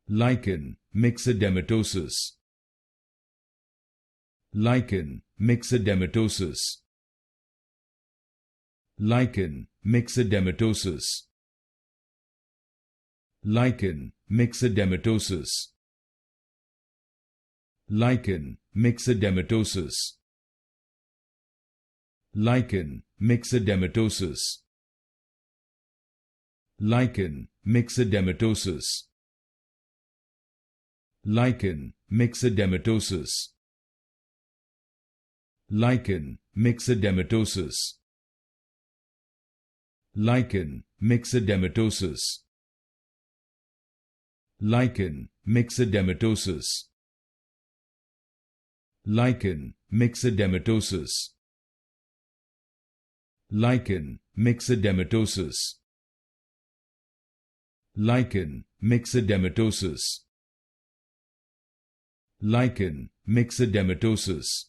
Lichen Myxedematosus. Lichen Myxedematosus. Lichen Myxedematosus. Lichen Myxedematosus. Lichen Myxedematosus. Lichen Myxedematosus. Lichen Myxedematosus. Lichen Myxedematosus. Lichen Myxedematosus. Lichen Myxedematosus. Lichen Myxedematosus. Lichen Myxedematosus. Lichen Myxedematosus. Lichen Myxedematosus. Lichen Myxedematosus.